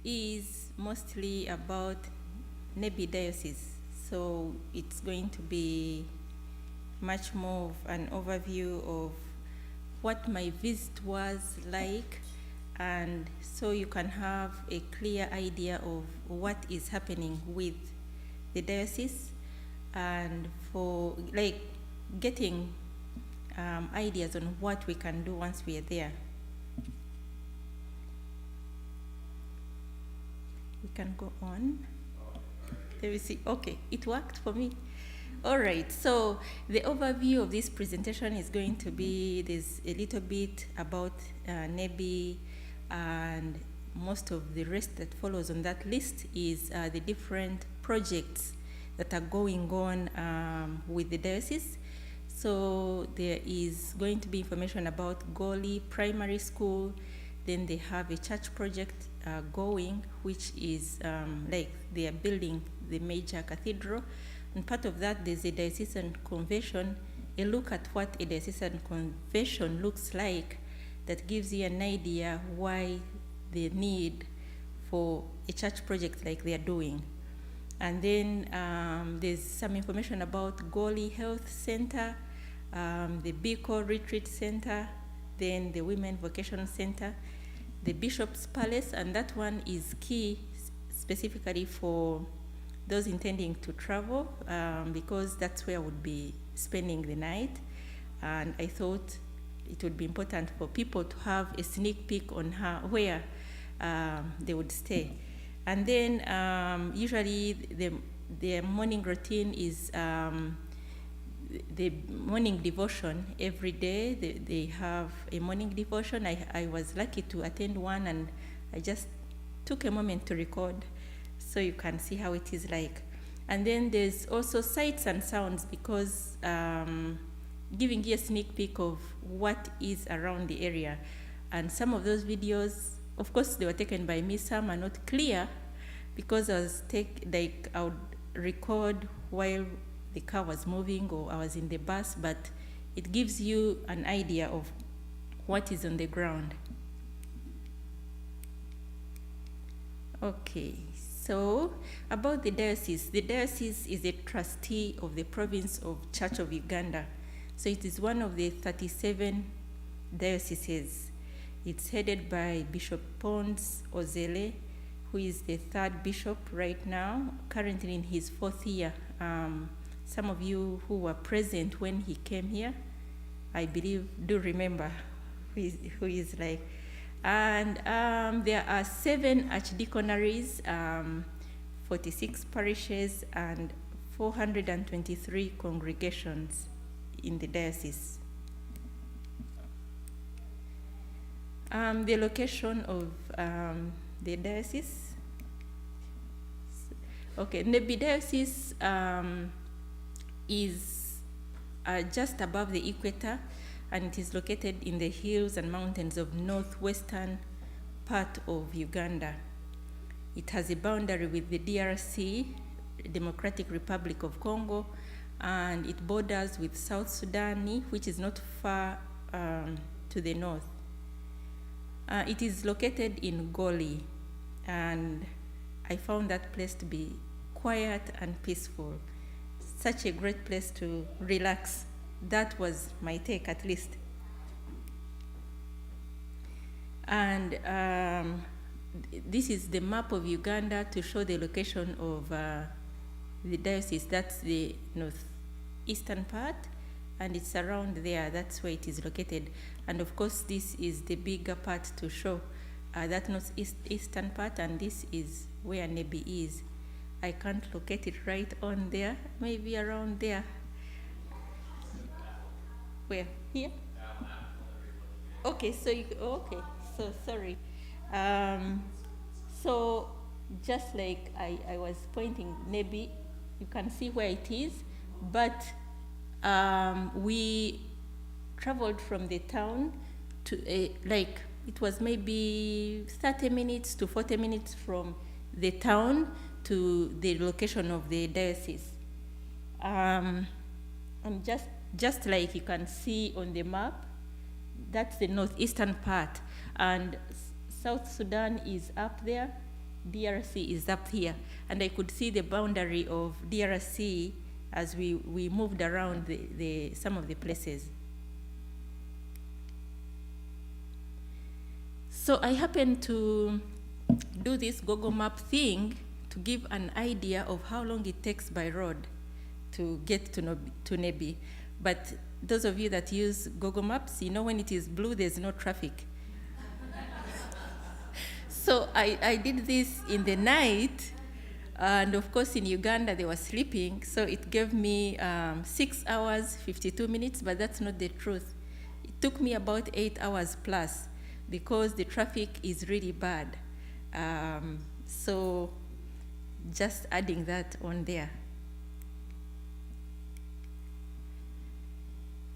is mostly about Nebi Diocese. So it's going to be much more of an overview of what my visit was like, and so you can have a clear idea of what is happening with the diocese, and for like getting ideas on what we can do once we are there. We can go on. There we see. Okay, it worked for me. All right, so the overview of this presentation is going to be, there's a little bit about Nebi, and most of the rest that follows on that list is the different projects that are going on with the diocese. So there is going to be information about Goli Primary School. Then they have a church project going, which is like they are building the major cathedral. And part of that, there's a diocesan convention, a look at what a diocesan convention looks like that gives you an idea why the need for a church project like they are doing. And then there's some information about Goli Health Center, the Biko Retreat Center, then the Women Vocation Center, the Bishop's Palace, and that one is key specifically for those intending to travel, because that's where I would be spending the night. And I thought it would be important for people to have a sneak peek on where they would stay. And then usually the morning routine is the morning devotion every day. They have a morning devotion. I was lucky to attend one, and I just took a moment to record so you can see how it is like. And then there's also sights and sounds, because giving you a sneak peek of what is around the area. And some of those videos, of course, they were taken by me. Some are not clear because I would record while the car was moving or I was in the bus, but it gives you an idea of what is on the ground. Okay, so about the diocese. The diocese is a trustee of the province of Church of Uganda. So it is one of the 37 dioceses. It's headed by Bishop Pons Ozele, who is the third bishop right now, currently in his fourth year. Some of you who were present when he came here, I believe, do remember who is like. And there are 7 archdeaconries, 46 parishes, and 423 congregations in the diocese. The location of the diocese. Okay, Nebi Diocese is just above the equator, and it is located in the hills and mountains of northwestern part of Uganda. It has a boundary with the DRC, Democratic Republic of Congo, and it borders with South Sudan, which is not far to the north. It is located in Goli, and I found that place to be quiet and peaceful. Such a great place to relax. That was my take, at least. And this is the map of Uganda to show the location of the diocese. That's the northeastern part, and it's around there. That's where it is located. And of course, this is the bigger part to show that northeastern part, and this is where Nebi is. I can't locate it right on there, maybe around there. Where? Here? Okay, so so sorry. So just like I was pointing, Nebi, you can see where it is, but we traveled from the town to like it was maybe 30 minutes to 40 minutes from the town to the location of the diocese. And just like you can see on the map, that's the northeastern part, and South Sudan is up there, DRC is up here, and I could see the boundary of DRC as we moved around some of the places. So I happened to do this Google Map thing to give an idea of how long it takes by road to get to Nebi. But those of you that use Google Maps, you know when it is blue, there's no traffic. So I did this in the night, and of course in Uganda they were sleeping, so it gave me 6 hours, 52 minutes, but that's not the truth. It took me about 8 hours plus because the traffic is really bad. So just adding that on there.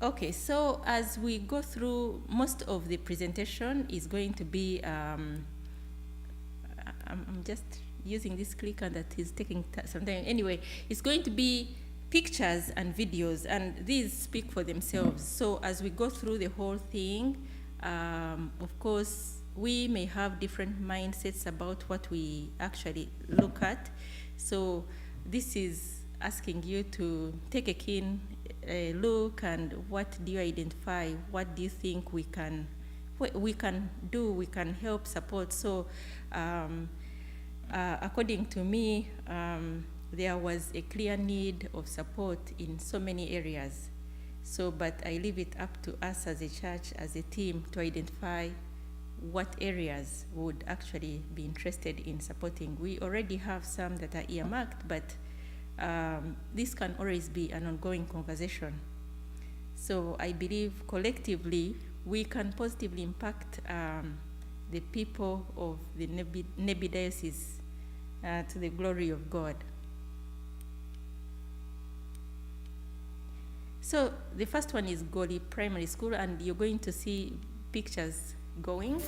Okay, so as we go through, most of the presentation is going to be, I'm just using this clicker that is taking some time. Anyway, it's going to be pictures and videos, and these speak for themselves. So as we go through the whole thing, of course, we may have different mindsets about what we actually look at. So this is asking you to take a keen look, and what do you identify? What do you think we can do? We can help support. So according to me, there was a clear need of support in so many areas. So, but I leave it up to us as a church, as a team, to identify what areas would actually be interested in supporting. We already have some that are earmarked, but this can always be an ongoing conversation. So I believe collectively we can positively impact the people of the Nebi Diocese to the glory of God. So the first one is Goli Primary School, and you're going to see pictures going.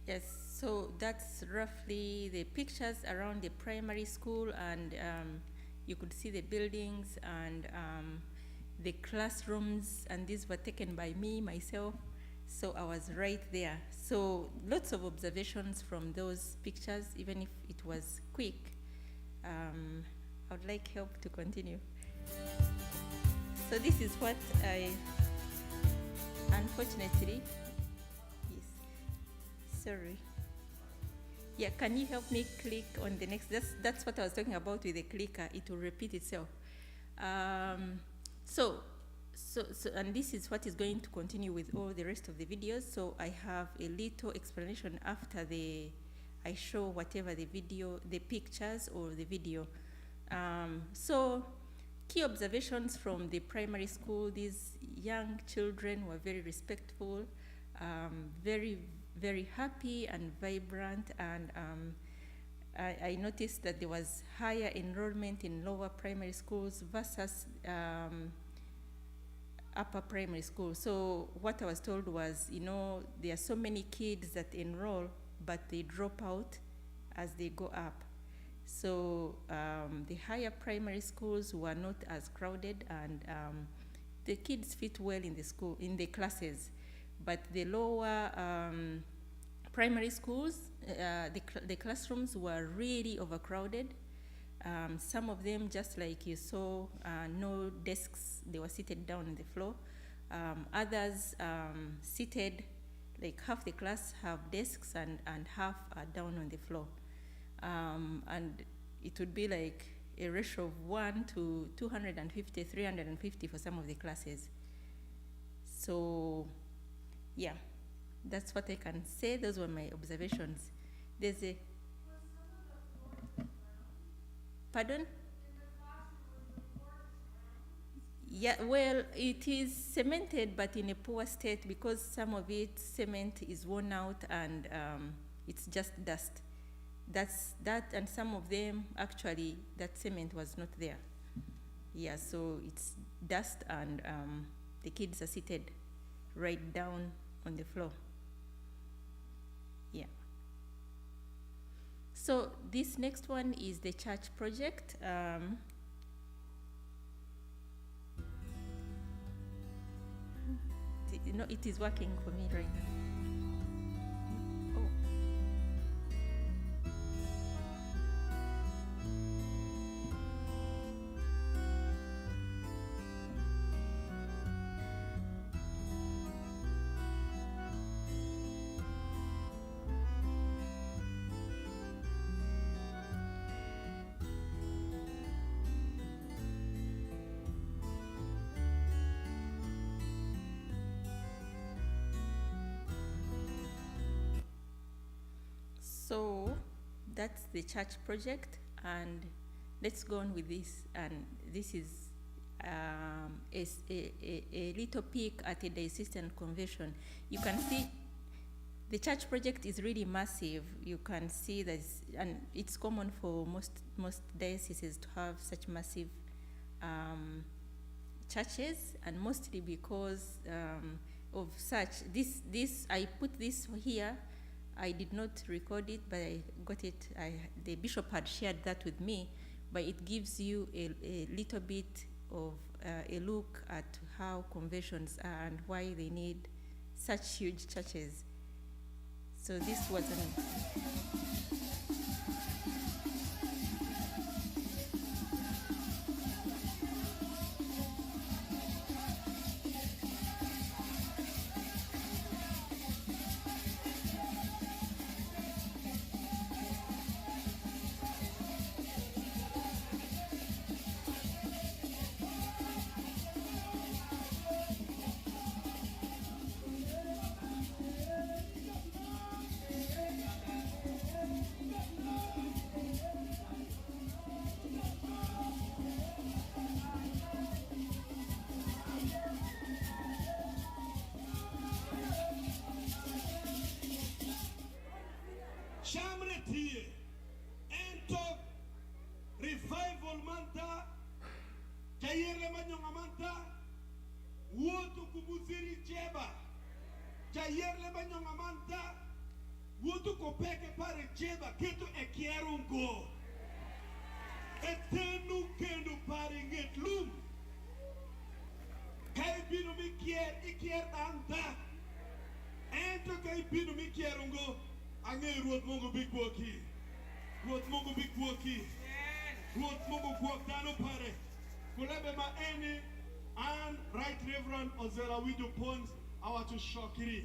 Yes, so that's roughly the pictures around the primary school, and you could see the buildings and the classrooms, and these were taken by myself, so I was right there. So lots of observations from those pictures, even if it was quick. I would like help to continue. So this is what I, unfortunately, sorry. Yeah, can you help me click on the next? That's what I was talking about with the clicker. It will repeat itself. So, and this is what is going to continue with all the rest of the videos. So I have a little explanation after I show whatever the pictures or the video. So key observations from the primary school: these young children were very respectful, very happy and vibrant, and I noticed that there was higher enrollment in lower primary schools versus upper primary school. So what I was told was, there are so many kids that enroll, but they drop out as they go up. So the higher primary schools were not as crowded, and the kids fit well in the classes. But the lower primary schools, the classrooms were really overcrowded. Some of them, just like you saw, no desks, they were seated down on the floor. Others seated, like half the class have desks and half are down on the floor. And it would be like a ratio of 1 to 250, 350 for some of the classes. So Yeah, that's what I can say. Those were my observations. There's a, pardon? Yeah, well, it is cemented, but in a poor state because some of it cement is worn out and it's just dust. That's that, and some of them actually that cement was not there. Yeah, so it's dust, and the kids are seated right down on the floor. Yeah. So this next one is the church project. No, it is working for me right now. Oh. So that's the church project, and let's go on with this. And this is a little peek at a diocesan convention. You can see the church project is really massive. You can see that, and it's common for most dioceses to have such massive churches, and mostly because of such. This I put this here. I did not record it, but I got it. The bishop had shared that with me, but it gives you a little bit of a look at how conventions are and why they need such huge churches. So this was Shamretie, ento revival manta, jayere manyonga manta, wotu kubuziri jeba, jayere manyonga manta, wotu kopeke pare jeba, keto ekierungo, etenu kendo pare ngetlum, kai binu ikier anta, ento kai binu mikierungo. Angay ruot Mungu big boki. Ruot Mungu big boki. Ruot Mungu kuok tano pare. Kulebe ma eni and Right Reverend Ozela Widu Pons awatu shokiri.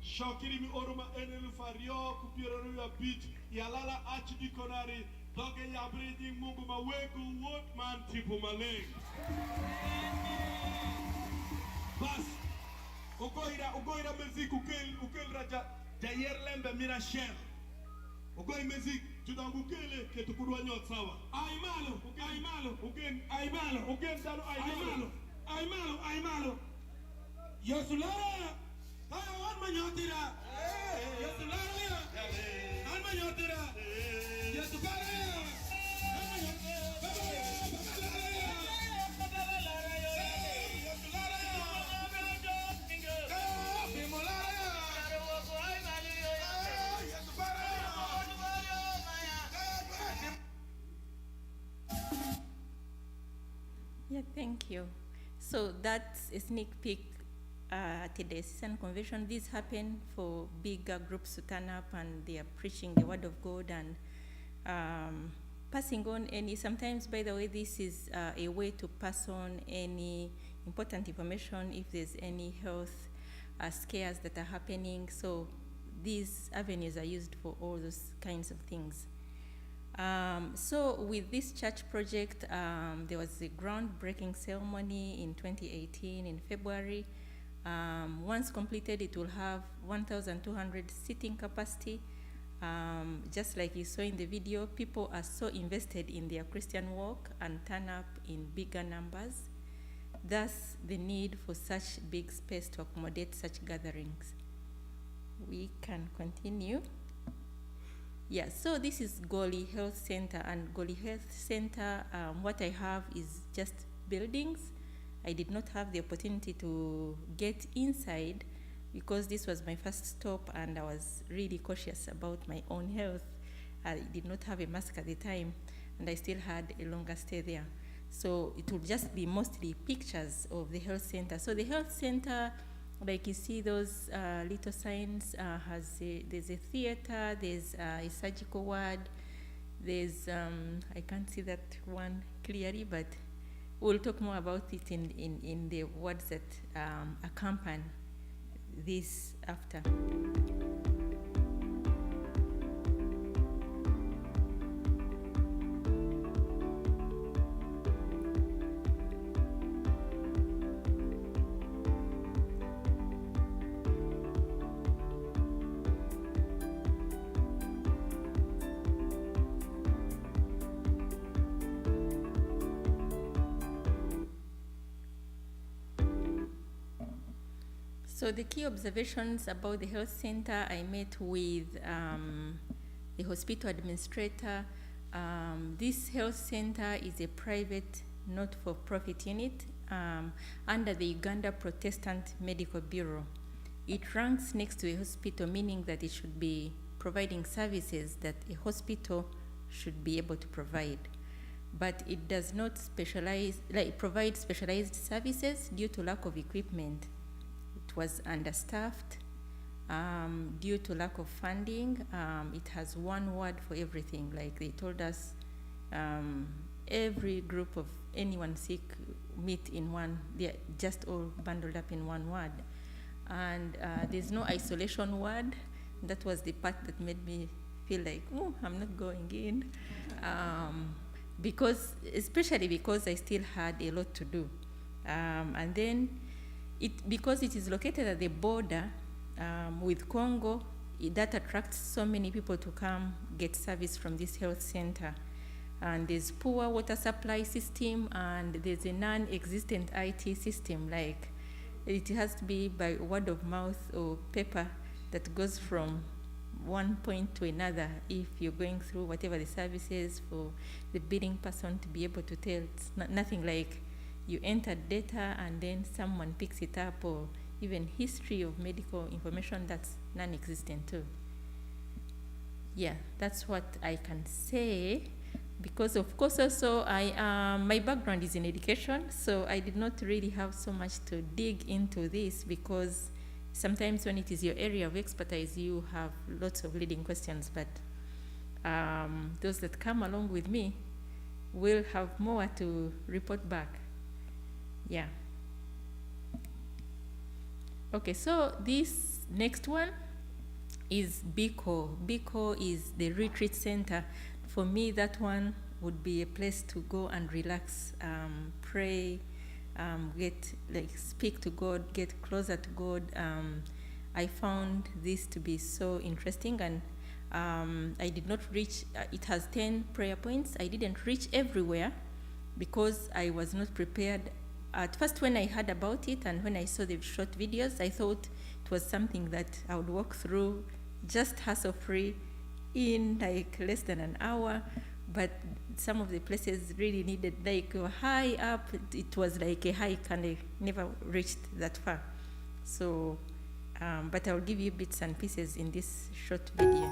Shokiri mi oruma eni lufario kupira ya beach yalala archdiconary doge ya breeding Mungu ma wegu wot man tipu maleng. Bas ugoira mezik ukel raja Jayer lembe mira shem. Ogoi mezik tudangukele ke tukudwa nyot sawa. Aimalo. Ugen dano aimalo. Yosulara. Kaya wan manyotira. Yosulara. An manyotira. Yosukara. Yeah, thank you. So that's a sneak peek at the diocesan convention. This happened for bigger groups to turn up, and they are preaching the word of God and passing on any. Sometimes, by the way, this is a way to pass on any important information if there's any health scares that are happening. So these avenues are used for all those kinds of things. So with this church project, there was a groundbreaking ceremony in 2018 in February, Once completed, it will have 1,200 seating capacity. Just like you saw in the video, people are so invested in their Christian walk and turn up in bigger numbers. Thus, the need for such big space to accommodate such gatherings. We can continue. Yeah, so this is Goli Health Center, and Goli Health Center, what I have is just buildings. I did not have the opportunity to get inside because this was my first stop and I was really cautious about my own health. I did not have a mask at the time and I still had a longer stay there. So it will just be mostly pictures of the health center. So the health center, like you see those little signs, there's a theater, there's a surgical ward, there's, I can't see that one clearly, but we'll talk more about it in the words that accompany this after. So the key observations about the health center, I met with the hospital administrator. This health center is a private, not-for-profit unit under the Uganda Protestant Medical Bureau. It ranks next to a hospital, meaning that it should be providing services that a hospital should be able to provide. But it does not provide specialized services due to lack of equipment. It was understaffed due to lack of funding. It has one ward for everything. Like they told us, every group of anyone sick meet in one, they're just all bundled up in one ward. And there's no isolation ward. That was the part that made me feel like, oh, I'm not going in. Especially because I still had a lot to do. And then, because it is located at the border with Congo, that attracts so many people to come get service from this health center. And there's poor water supply system, and there's a non-existent IT system. Like it has to be by word of mouth or paper that goes from one point to another if you're going through whatever the services for the billing person to be able to tell. It's nothing like you enter data and then someone picks it up, or even history of medical information, that's non-existent too. Yeah, that's what I can say, because of course also my background is in education, so I did not really have so much to dig into this, because sometimes when it is your area of expertise, you have lots of leading questions, but those that come along with me will have more to report back. Yeah. Okay, so this next one is Biko. Biko is the retreat center. For me, that one would be a place to go and relax, pray, speak to God, get closer to God. I found this to be so interesting, and I did not reach, it has 10 prayer points. I didn't reach everywhere because I was not prepared. At first, when I heard about it and when I saw the short videos, I thought it was something that I would walk through just hassle-free in like less than an hour. But some of the places really needed, like high up, it was like a hike, and I never reached that far. So, but I'll give you bits and pieces in this short video.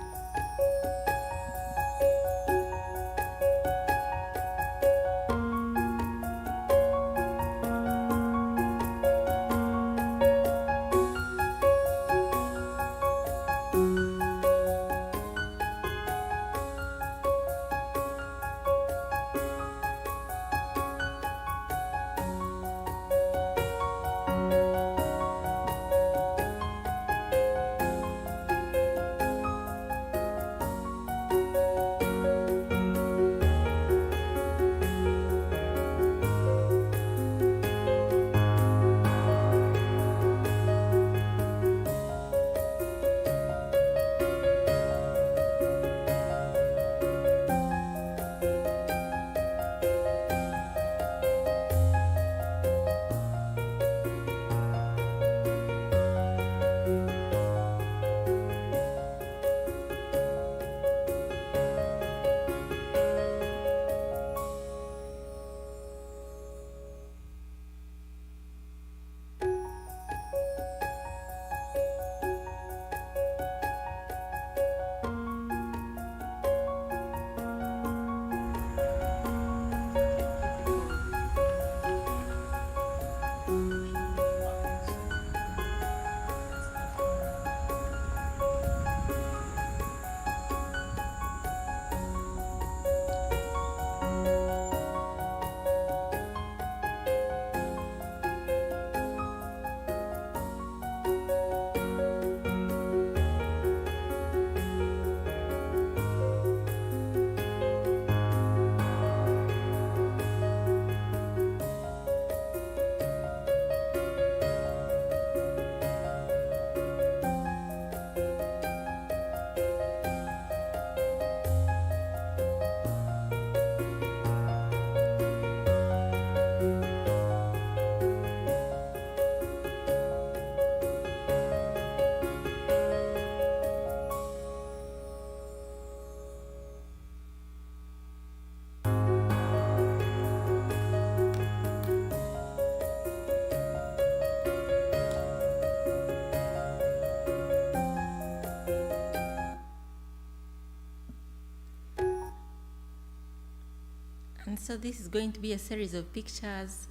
So this is going to be a series of pictures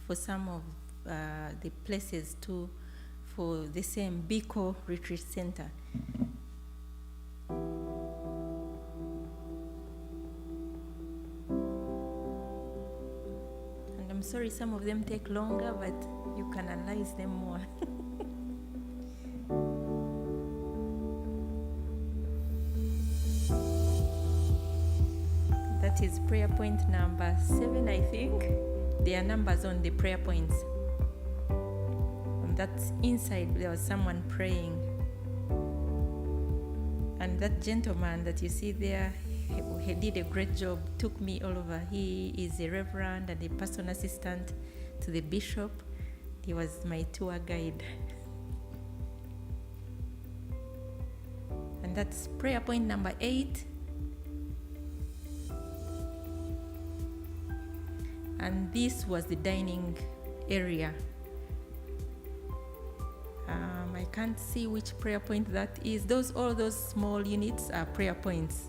for some of the places too, for the same Biko Retreat Center. And I'm sorry some of them take longer, but you can analyze them more. That is prayer point number 7, I think. There are numbers on the prayer points. On that inside, there was someone praying. And that gentleman that you see there, he did a great job, took me all over. He is a reverend and a personal assistant to the bishop. He was my tour guide. And that's prayer point number 8. And this was the dining area. I can't see which prayer point that is. All those small units are prayer points.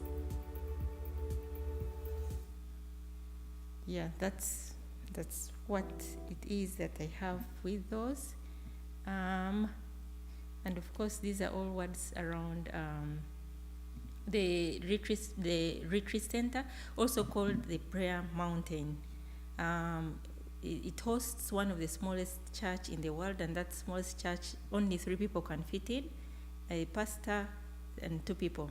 Yeah, that's what it is that I have with those. And of course, these are all words around the retreat center, also called the Prayer Mountain. It hosts one of the smallest church in the world, and that smallest church only 3 people can fit in, a pastor and 2 people.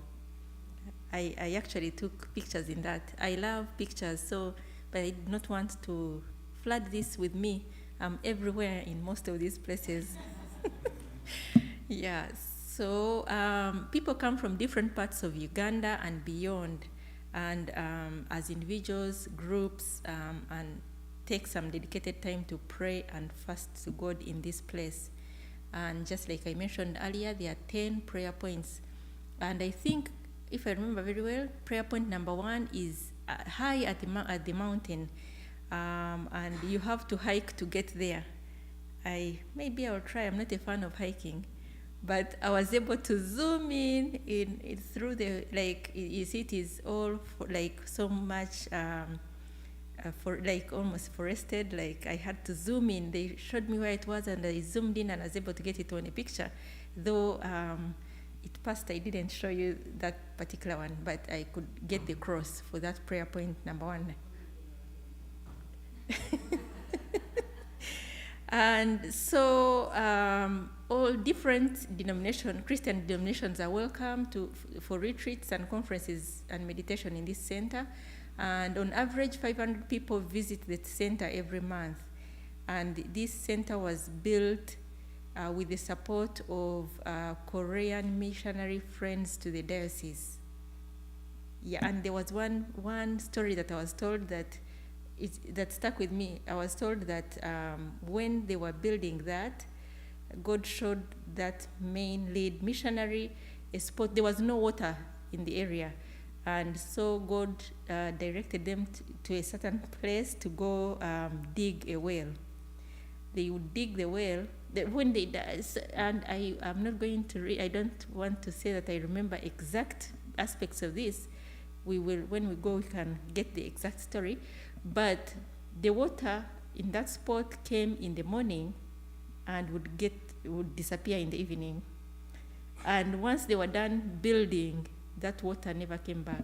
I actually took pictures in that. I love pictures, but I did not want to flood this with me. I'm everywhere in most of these places. Yeah, so people come from different parts of Uganda and beyond, and as individuals, groups, and take some dedicated time to pray and fast to God in this place. And just like I mentioned earlier, there are 10 prayer points. And I think, if I remember very well, prayer point number 1 is high at the mountain, and you have to hike to get there. Maybe I'll try. I'm not a fan of hiking, but I was able to zoom in through the, like, you see, it is all so much for almost forested. Like, I had to zoom in. They showed me where it was, and I zoomed in and I was able to get it on a picture. Though it passed, I didn't show you that particular one, but I could get the cross for that prayer point number 1. And so all different Christian denominations are welcome for retreats and conferences and meditation in this center. And on average, 500 people visit the center every month. And this center was built with the support of Korean missionary friends to the diocese. Yeah, and there was one story that I was told that stuck with me. I was told that when they were building that, God showed that main lead missionary a spot. There was no water in the area. And so God directed them to a certain place to go dig a well. They would dig the well. When they died, and I'm not going to read, I don't want to say that I remember exact aspects of this. We will, when we go, we can get the exact story. But the water in that spot came in the morning and would disappear in the evening. And once they were done building, that water never came back.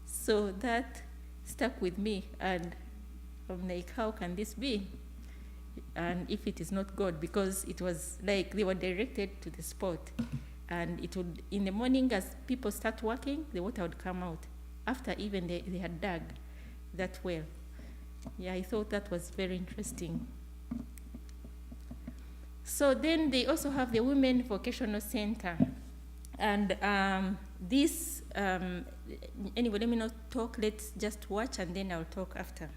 So that stuck with me, and I'm like, how can this be? And if it is not God, because it was like they were directed to the spot, and it would, in the morning as people start working, the water would come out after even they had dug that well. Yeah, I thought that was very interesting. So then they also have the Women Vocational Center. And this, anyway, let me not talk, let's just watch and then I'll talk after.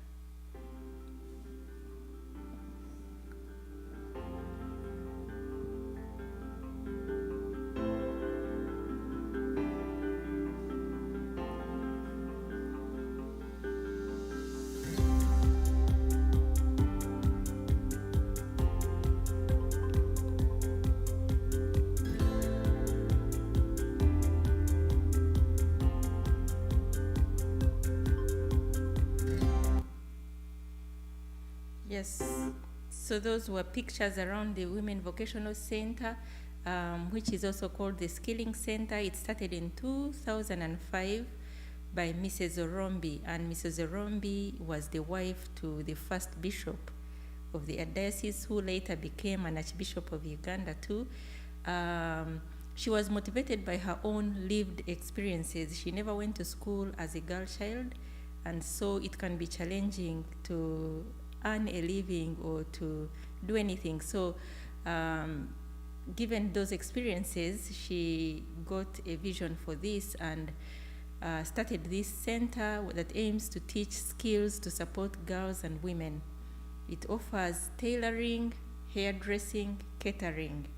Yes. So those were pictures around the Women Vocational Center, which is also called the Skilling Center. It started in 2005 by Mrs. Orombi, and Mrs. Orombi was the wife to the first bishop of the diocese, who later became an Archbishop of Uganda too. She was motivated by her own lived experiences. She never went to school as a girl child, and so it can be challenging to earn a living or to do anything. So given those experiences, she got a vision for this and started this center that aims to teach skills to support girls and women. It offers tailoring, hairdressing, catering.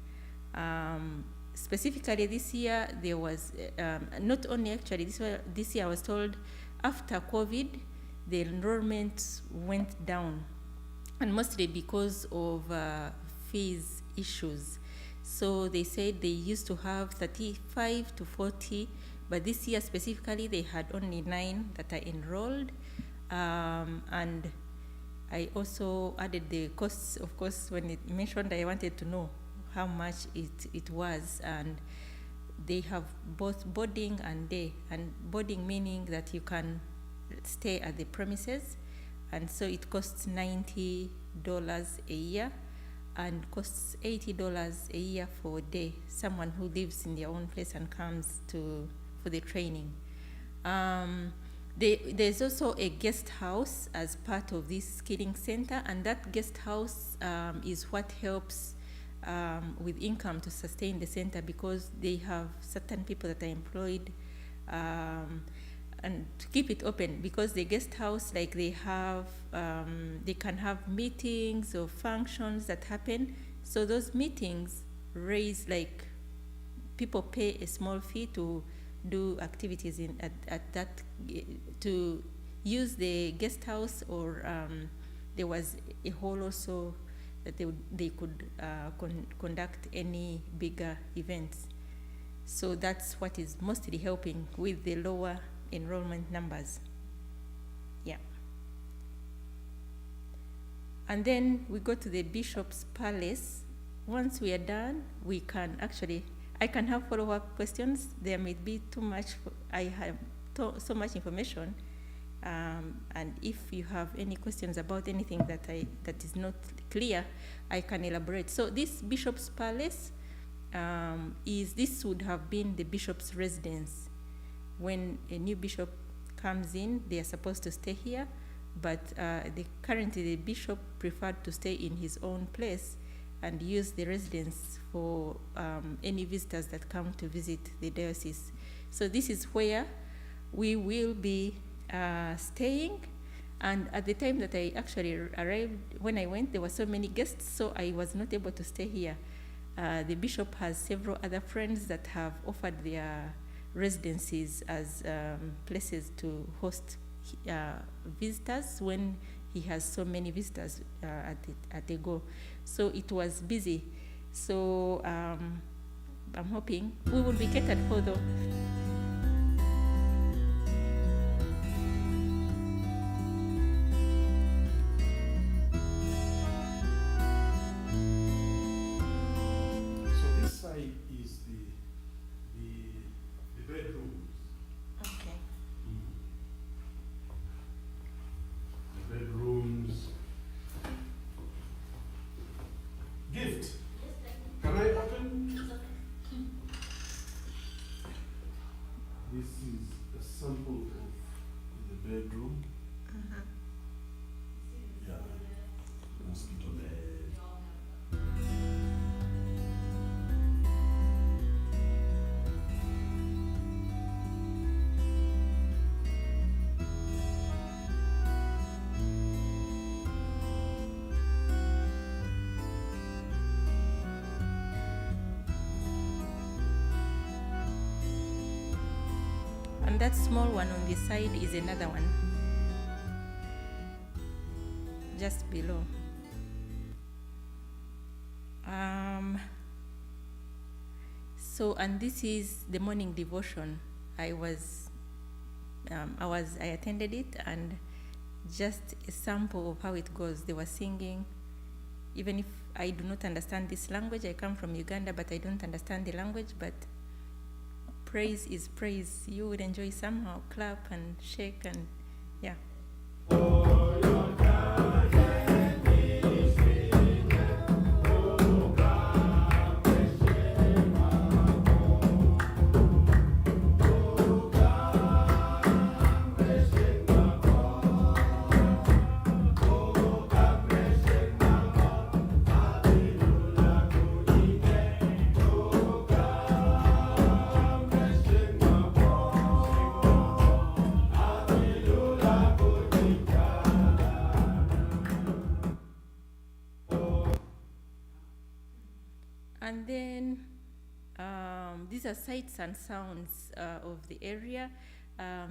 Specifically this year, there was, not only actually, this year I was told after COVID, the enrollment went down, and mostly because of fees issues. So they said they used to have 35 to 40, but this year specifically they had only 9 that are enrolled. And I also added the costs. Of course, when it mentioned, I wanted to know how much it was, and they have both boarding and day, and boarding meaning that you can stay at the premises, and so it costs $90 a year and costs $80 a year for a day, someone who lives in their own place and comes for the training. There's also a guest house as part of this skilling center, and that guest house is what helps with income to sustain the center, because they have certain people that are employed and to keep it open, because the guest house, like they have, they can have meetings or functions that happen. So those meetings raise, like, people pay a small fee to do activities at that, to use the guest house, or there was a hall also that they could conduct any bigger events. So that's what is mostly helping with the lower enrollment numbers. Yeah. And then we go to the Bishop's Palace. Once we are done, we can actually, I can have follow-up questions. There may be too much, I have so much information. And if you have any questions about anything that is not clear, I can elaborate. So this Bishop's Palace, this would have been the bishop's residence. When a new bishop comes in, they are supposed to stay here, but currently the bishop preferred to stay in his own place and use the residence for any visitors that come to visit the diocese. So this is where we will be staying. And at the time that I actually arrived, when I went, there were so many guests, so I was not able to stay here. The bishop has several other friends that have offered their residencies as places to host visitors when he has so many visitors at a go. So it was busy. So I'm hoping we will be catered for, though. So this side is the bedrooms. Okay. The bedrooms. Gift. Can I open? This is a sample of the bedroom. Yeah. Mosquito bed. And that small one on the side is another one, just below. So, and this is the morning devotion. I attended it, and just a sample of how it goes. They were singing. Even if I do not understand this language, I come from Uganda, but I don't understand the language, but praise is praise. You would enjoy somehow, clap and shake and yeah. And then these are sights and sounds of the area.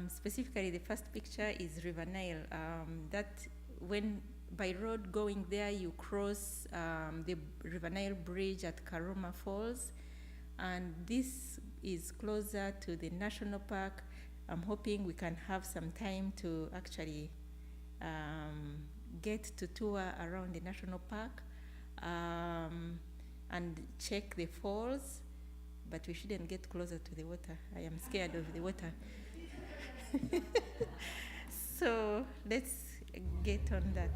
Specifically, the first picture is River Nile. That when by road going there, you cross the River Nile bridge at Karuma Falls, and this is closer to the national park. I'm hoping we can have some time to actually get to tour around the national park. And check the falls, but we shouldn't get closer to the water. I am scared of the water. So let's get on that.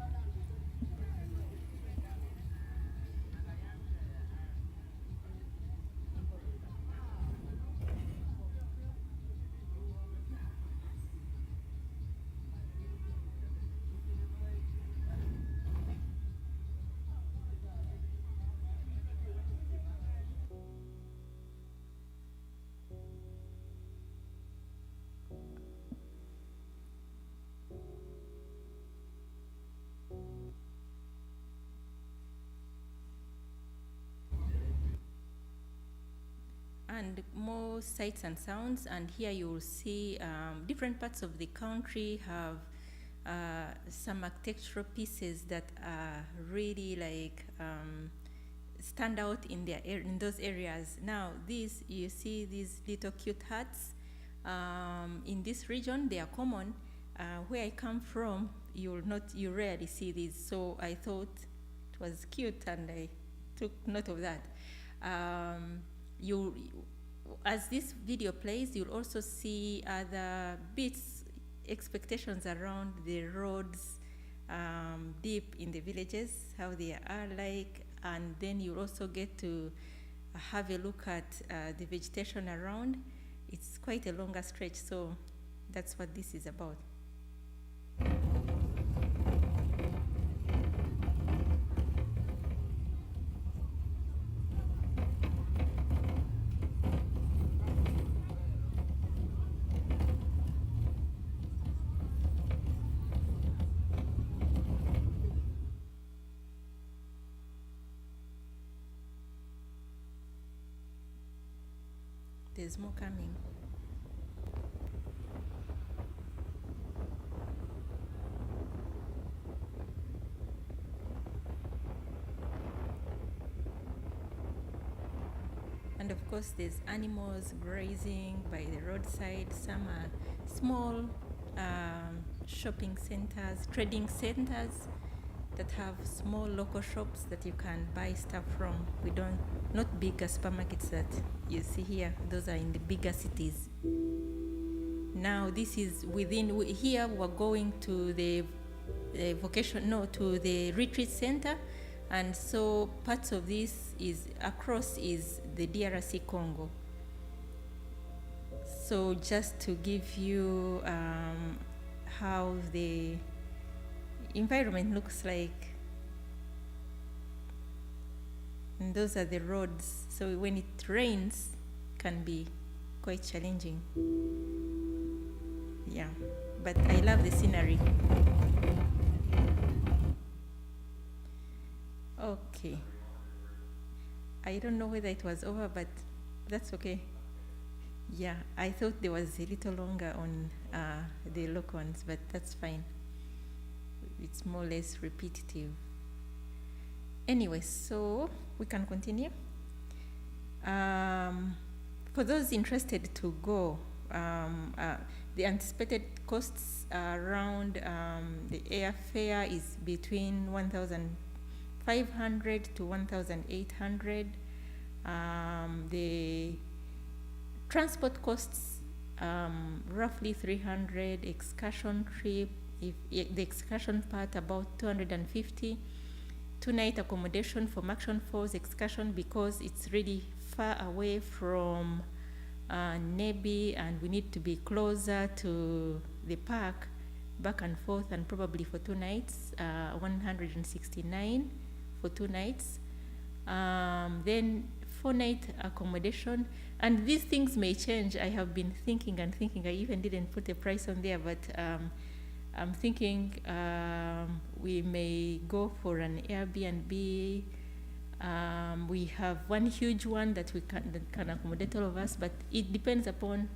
And more sights and sounds, and here you will see different parts of the country have some architectural pieces that are really like stand out in their in those areas. Now these, you see these little cute huts in this region, they are common. Where I come from, you rarely see these, so I thought it was cute and I took note of that. As this video plays, you'll also see other bits, expectations around the roads deep in the villages, how they are like, and then you'll also get to have a look at the vegetation around. It's quite a longer stretch, so that's what this is about. There's more coming. And of course there's animals grazing by the roadside. Some are small shopping centers, trading centers that have small local shops that you can buy stuff from. Not bigger supermarkets that you see here. Those are in the bigger cities. Now this is within, here we're going to the to the retreat center, and so parts of this is across is the DRC Congo. So just to give you how the environment looks like. And those are the roads, so when it rains it can be quite challenging. Yeah, but I love the scenery. Okay, I don't know whether it was over, but that's okay. Yeah, I thought there was a little longer on the local ones, but that's fine. It's more or less repetitive. Anyway, so we can continue. For those interested to go, the anticipated costs around the airfare is between 1,500 to 1,800. The transport costs roughly 300. Excursion trip, if the excursion part about 250. 2-night accommodation for Action Falls excursion because it's really far away from Nebi, and we need to be closer to the park, back and forth, and probably for 2 nights, 169 for 2 nights. Then 4-night accommodation, and these things may change. I have been thinking and thinking. I even didn't put a price on there, but I'm thinking we may go for an Airbnb. We have one huge one that can accommodate all of us, but it depends upon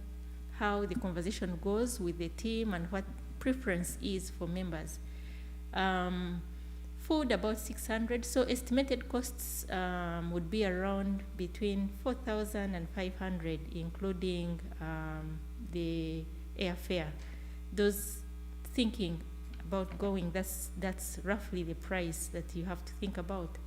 how the conversation goes with the team and what preference is for members. Food about 600, so estimated costs would be around between 4,000 and 500, including the airfare. Those thinking about going, that's roughly the price that you have to think about.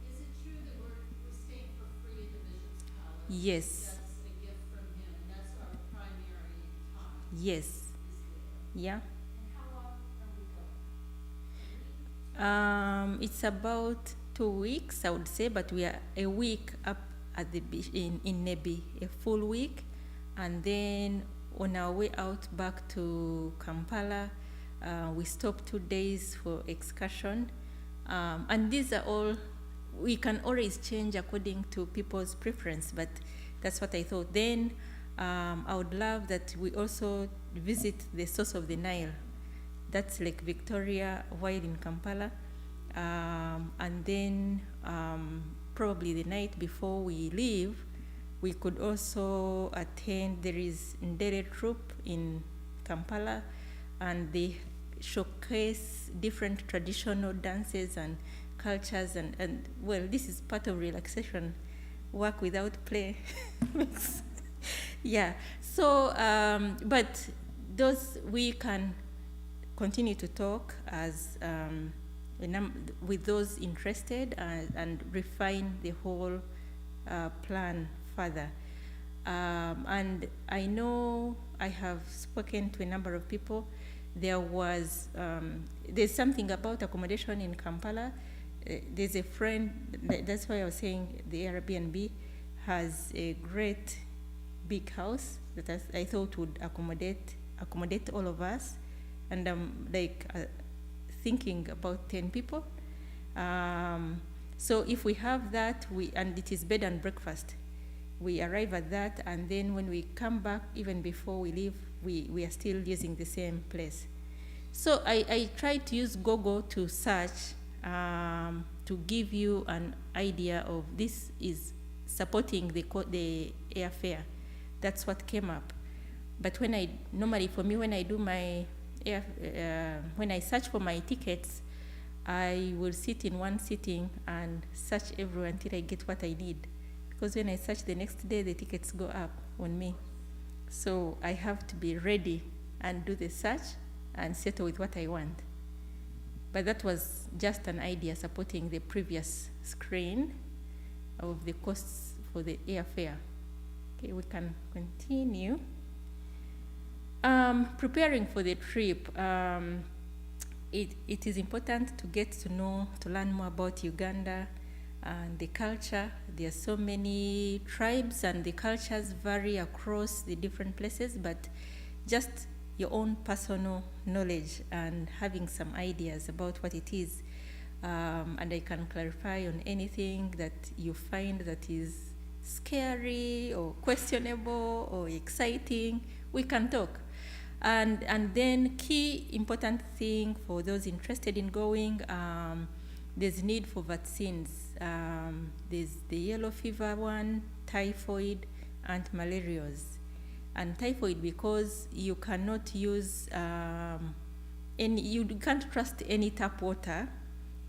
Is it true that we're staying for free at the Bishop's Palace? Yes. That's a gift from him, and that's our primary time. Yes. Is there. Yeah. And how often are we going? It's about 2 weeks, I would say, but we are a week up at the beach in Nebi, a full week, and then on our way out back to Kampala, we stop 2 days for excursion, and these are all, we can always change according to people's preference, but that's what I thought. Then I would love that we also visit the source of the Nile. That's Lake Victoria while in Kampala, and then probably the night before we leave, we could also attend, there is Ndere Troop in Kampala, and they showcase different traditional dances and cultures, and well, this is part of relaxation, work without play. Yeah, so, but those, we can continue to talk as with those interested and refine the whole plan further. And I know I have spoken to a number of people. There's something about accommodation in Kampala. There's a friend, that's why I was saying the Airbnb has a great big house that I thought would accommodate all of us. And I'm thinking about 10 people. So if we have that, and it is bed and breakfast, we arrive at that, and then when we come back, even before we leave, we are still using the same place. So I tried to use Google to search to give you an idea of this is supporting the airfare. That's what came up. But when I do my when I search for my tickets, I will sit in one sitting and search everywhere until I get what I need. Because when I search the next day, the tickets go up on me. So I have to be ready and do the search and settle with what I want. But that was just an idea supporting the previous screen of the costs for the airfare. Okay, we can continue. Preparing for the trip, it is important to get to learn more about Uganda and the culture. There are so many tribes and the cultures vary across the different places, but just your own personal knowledge and having some ideas about what it is. And I can clarify on anything that you find that is scary or questionable or exciting. We can talk. And then key important thing for those interested in going, there's need for vaccines. There's the yellow fever one, typhoid, and malarials. And typhoid because you cannot use you can't trust any tap water.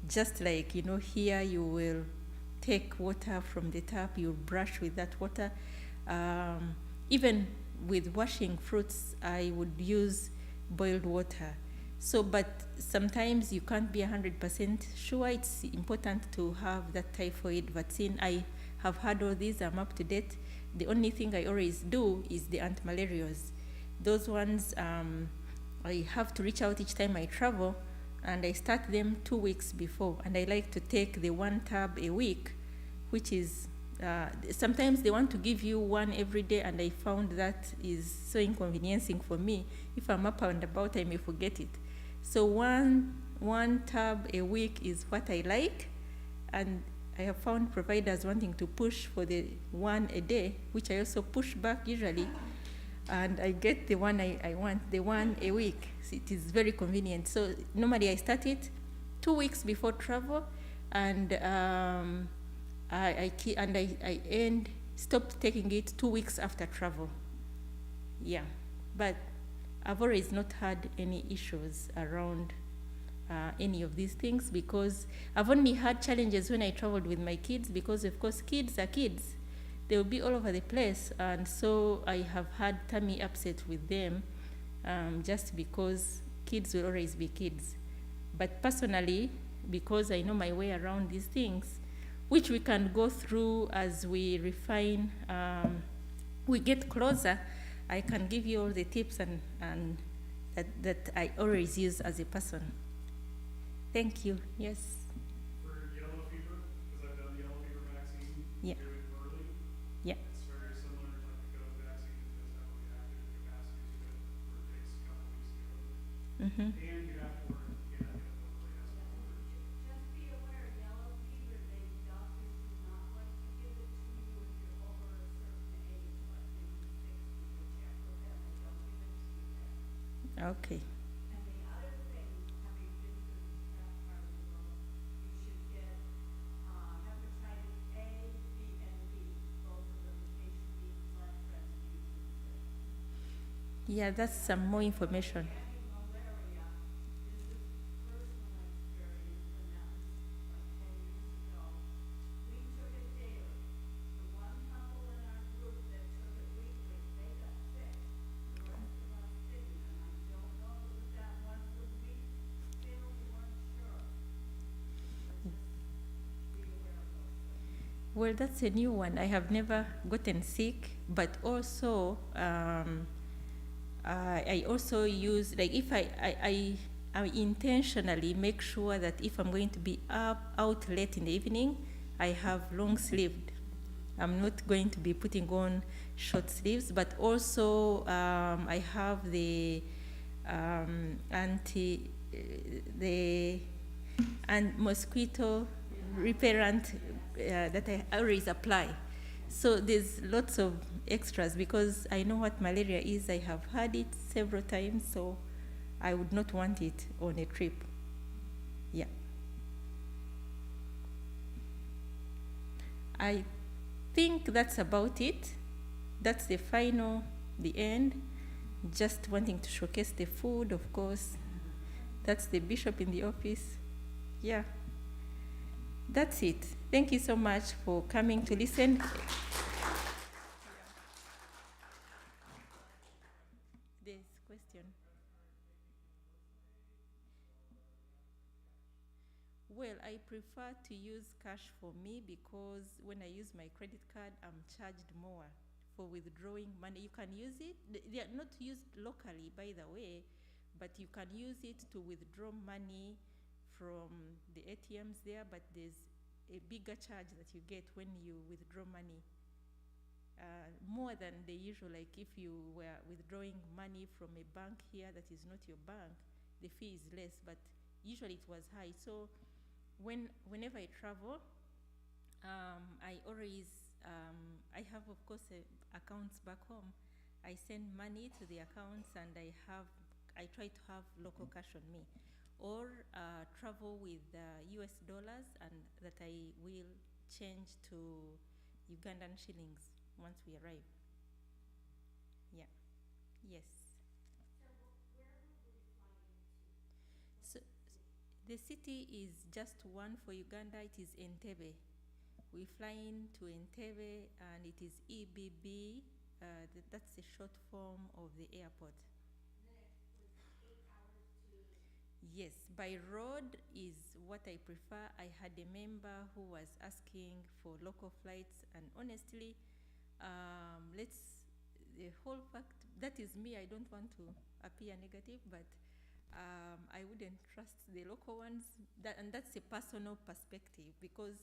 Just like, here you will take water from the tap, you brush with that water. Even with washing fruits, I would use boiled water. So, but sometimes you can't be 100% sure. It's important to have that typhoid vaccine. I have had all these, I'm up to date. The only thing I always do is the antimalarials. Those ones, I have to reach out each time I travel, and I start them 2 weeks before. And I like to take the 1 tab a week, which is, sometimes they want to give you one every day, and I found that is so inconveniencing for me. If I'm up and about, I may forget it. So one tab a week is what I like, and I have found providers wanting to push for the 1 a day, which I also push back usually, and I get the one I want, the 1 a week. So it is very convenient. So normally I start it 2 weeks before travel, and I stopped taking it 2 weeks after travel. Yeah, but I've always not had any issues around any of these things, because I've only had challenges when I traveled with my kids, because of course kids are kids. They will be all over the place, and so I have had tummy upset with them, just because kids will always be kids. But personally, because I know my way around these things, which we can go through as we refine, we get closer, I can give you all the tips and that I always use as a person. Thank you. Yes. For yellow fever, because I've done the yellow fever vaccine, Yeah. do it early. Yeah. It's very similar to like the COVID vaccine, it does have a reactive capacity to it, where it takes a couple weeks to go. Mm-hmm. And you have to work, you cannot get it locally as an order. Just be aware, yellow fever, doctors do not like to give it to you if you're over a certain age, like maybe 60, you check with them, they don't give it to you then. Okay. And the other thing, having been through that part of the world, you should get hepatitis A, B, and B, both of them in case you need blood transfusions. Yeah, that's some more information. Getting malaria, this is personal experience, and that was like 10 years ago. We took it daily. The one couple in our group that took it weekly, they got sick. The rest of us didn't, and I don't know if it was that once a week pill, we weren't sure. But just be aware of those things. Well, that's a new one. I have never gotten sick, but also I also use, like, if I intentionally make sure that if I'm going to be out late in the evening, I have long sleeved. I'm not going to be putting on short sleeves, but also I have the mosquito repellent that I always apply. So there's lots of extras, because I know what malaria is. I have had it several times, so I would not want it on a trip. Yeah. I think that's about it. That's the end. Just wanting to showcase the food, of course. That's the bishop in the office. Yeah. That's it. Thank you so much for coming to listen. There's question. Well, I prefer to use cash for me, because when I use my credit card, I'm charged more for withdrawing money. You can use it. They are not used locally, by the way, but you can use it to withdraw money from the ATMs there, but there's a bigger charge that you get when you withdraw money, more than the usual. Like if you were withdrawing money from a bank here that is not your bank, the fee is less, but usually it was high. So whenever I travel, I always, I have, of course, accounts back home. I send money to the accounts, and I try to have local cash on me, or travel with US dollars, and that I will change to Ugandan shillings once we arrive. Yeah. Yes. So the city is just one for Uganda. It is Entebbe. We fly into Entebbe, and it is EBB that's the short form of the airport. And then it was 8 hours to, Yes, by road is what I prefer. I had a member who was asking for local flights, and honestly, the whole fact, that is me, I don't want to appear negative, but I wouldn't trust the local ones, and that's a personal perspective, because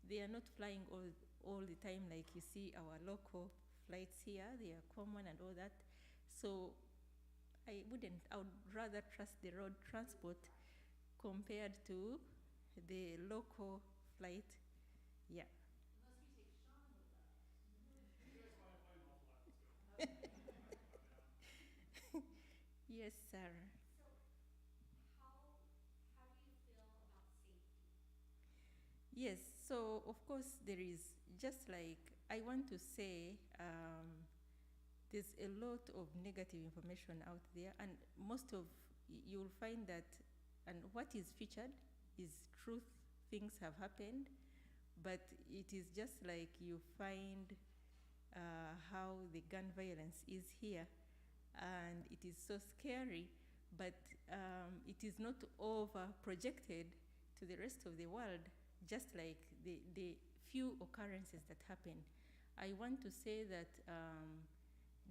they are not flying all the time like you see our local flights here. They are common and all that. So I would rather trust the road transport compared to the local flight. Yeah. unless we take Sean with us. You guys fly a plane, I'll fly, let's go. Yes, sir. So, how do you feel about safety? Yes, so of course there is, just like I want to say, there's a lot of negative information out there, and you'll find that, and what is featured is truth, things have happened, but it is just like you find how the gun violence is here, and it is so scary, but it is not over projected to the rest of the world, just like the few occurrences that happen. I want to say that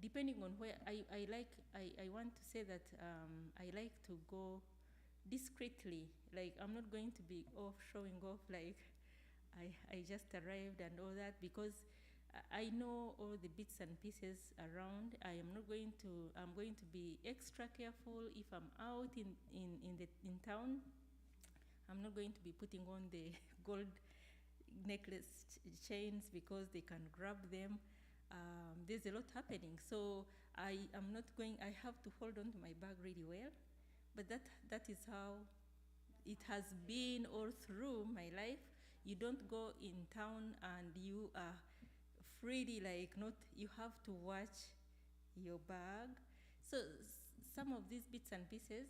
depending on where I want to say that I like to go discreetly. Like, I'm not going to be showing off like I just arrived and all that, because I know all the bits and pieces around. I'm going to be extra careful if I'm out in town. I'm not going to be putting on the gold necklace chains, because they can grab them. There's a lot happening, so I have to hold on to my bag really well. But that is how it has been all through my life. You don't go in town and you are freely, you have to watch your bag. So some of these bits and pieces,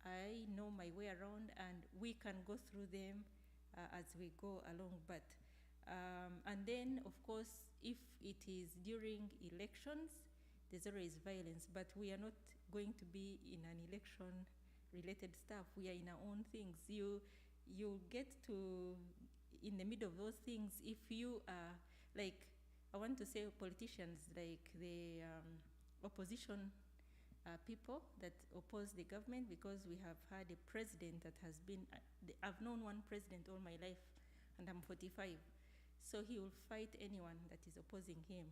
I know my way around, and we can go through them as we go along. But and then, of course, if it is during elections, there's always violence. But we are not going to be in an election-related stuff. We are in our own things. You get to in the middle of those things if you are I want to say politicians, like the opposition people that oppose the government, because we have had a president that has been, I've known one president all my life, and I'm 45. So he will fight anyone that is opposing him.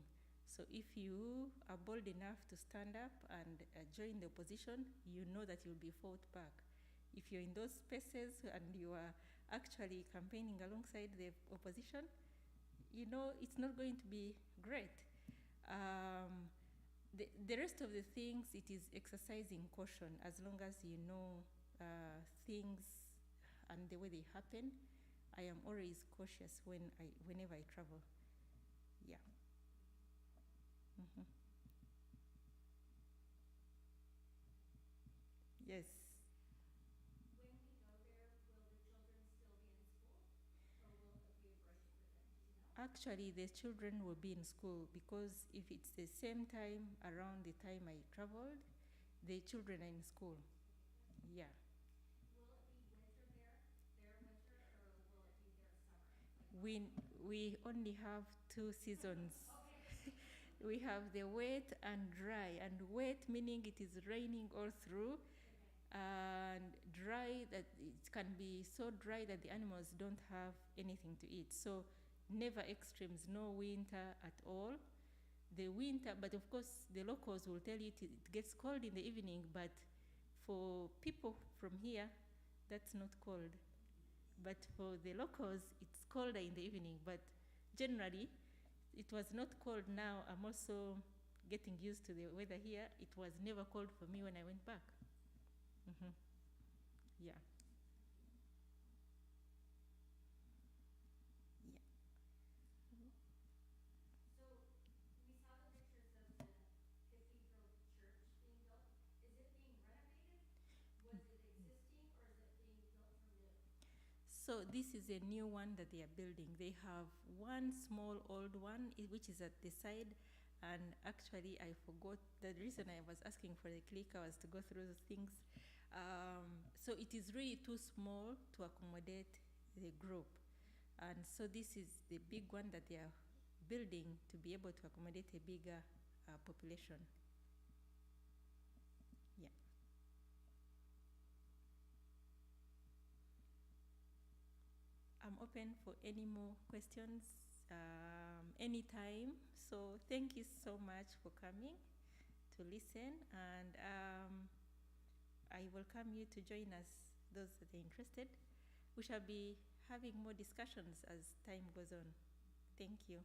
So if you are bold enough to stand up and join the opposition, you know that you'll be fought back. If you're in those spaces and you are actually campaigning alongside the opposition, you know it's not going to be great. The rest of the things, it is exercising caution, as long as you know things and the way they happen. I am always cautious whenever I travel. Yeah. Mm-hmm. Yes. When we go there, will the children still be in school? Or will it be a break for them? Do you know? Actually, the children will be in school, because if it's the same time around the time I traveled, the children are in school. Yeah. Will it be winter there, their winter, or will it be their summer? We only have 2 seasons. We have the wet and dry, and wet meaning it is raining all through, and dry that it can be so dry that the animals don't have anything to eat. So never extremes, no winter at all. The winter, but of course the locals will tell you it gets cold in the evening, but for people from here, that's not cold. But for the locals, it's colder in the evening, but generally, it was not cold. Now I'm also getting used to the weather here. It was never cold for me when I went back. Mm-hmm. Yeah. Yeah. So we saw the pictures of the cathedral church being built. Is it being renovated? Was it existing, or is it being built from new? So this is a new one that they are building. They have one small old one, which is at the side, And actually, I forgot the reason I was asking for the clicker was to go through the things. So it is really too small to accommodate the group. And so this is the big one that they are building to be able to accommodate a bigger population. Yeah. I'm open for any more questions anytime. So thank you so much for coming to listen, and I welcome you to join us, those that are interested. We shall be having more discussions as time goes on. Thank you.